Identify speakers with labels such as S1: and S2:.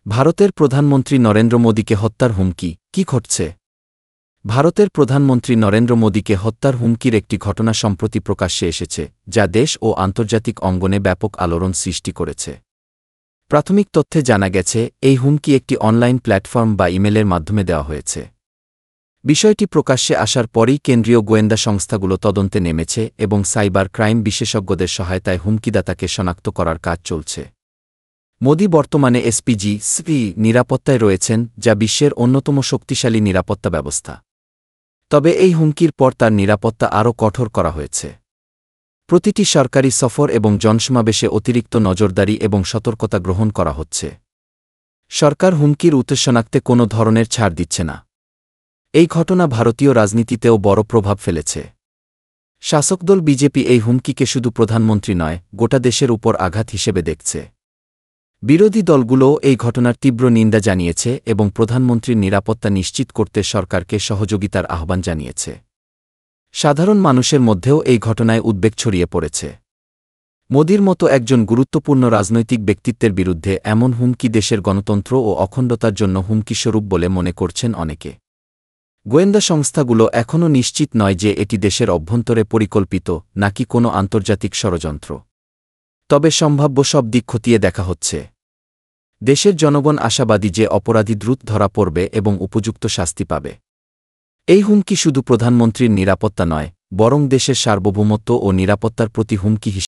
S1: ভারতের প্রধানমন্ত্রী নরেন্দ্র মোদীকে হত্যার হুমকি, কি ঘটছে? ভারতের প্রধানমন্ত্রী নরেন্দ্র মোদীকে হত্যার হুমকির একটি ঘটনা সম্প্রতি প্রকাশ্যে এসেছে, যা দেশ ও আন্তর্জাতিক অঙ্গনে ব্যাপক আলোড়ন সৃষ্টি করেছে। প্রাথমিক তথ্যে জানা গেছে, এই হুমকি একটি অনলাইন প্ল্যাটফর্ম বা ইমেলের মাধ্যমে দেওয়া হয়েছে। বিষয়টি প্রকাশ্যে আসার পরেই কেন্দ্রীয় গোয়েন্দা সংস্থাগুলো তদন্তে নেমেছে এবং সাইবার ক্রাইম বিশেষজ্ঞদের সহায়তায় হুমকিদাতাকে শনাক্ত করার কাজ চলছে। মোদি বর্তমানে এসপিজি-SPI নিরাপত্তায় রয়েছেন, যা বিশ্বের অন্যতম শক্তিশালী নিরাপত্তা ব্যবস্থা। তবে এই হুমকির পর তার নিরাপত্তা আরও কঠোর করা হয়েছে। প্রতিটি সরকারি সফর এবং জনসমাবেশে অতিরিক্ত নজরদারি এবং সতর্কতা গ্রহণ করা হচ্ছে। সরকার হুমকির উৎস শনাক্তে কোনো ধরনের ছাড় দিচ্ছে না। এই ঘটনা ভারতীয় রাজনীতিতেও বড় প্রভাব ফেলেছে। শাসকদল বিজেপি এই হুমকিকে শুধু প্রধানমন্ত্রী নয়, গোটা দেশের উপর আঘাত হিসেবে দেখছে। বিরোধী দলগুলোও এই ঘটনার তীব্র নিন্দা জানিয়েছে এবং প্রধানমন্ত্রীর নিরাপত্তা নিশ্চিত করতে সরকারকে সহযোগিতার আহ্বান জানিয়েছে। সাধারণ মানুষের মধ্যেও এই ঘটনায় উদ্বেগ ছড়িয়ে পড়েছে। মোদির মতো একজন গুরুত্বপূর্ণ রাজনৈতিক ব্যক্তিত্বের বিরুদ্ধে এমন হুমকি দেশের গণতন্ত্র ও অখণ্ডতার জন্য হুমকিস্বরূপ বলে মনে করছেন অনেকে। গোয়েন্দা সংস্থাগুলো এখনও নিশ্চিত নয় যে এটি দেশের অভ্যন্তরে পরিকল্পিত নাকি কোনো আন্তর্জাতিক ষড়যন্ত্র। তবে সম্ভাব্য সব দিক খতিয়ে দেখা হচ্ছে। দেশের জনগণ আশাবাদী যে অপরাধী দ্রুত ধরা পড়বে এবং উপযুক্ত শাস্তি পাবে। এই হুমকি শুধু প্রধানমন্ত্রীর নিরাপত্তা নয়, বরং দেশের সার্বভৌমত্ব ও নিরাপত্তার প্রতি হুমকি হিসেবে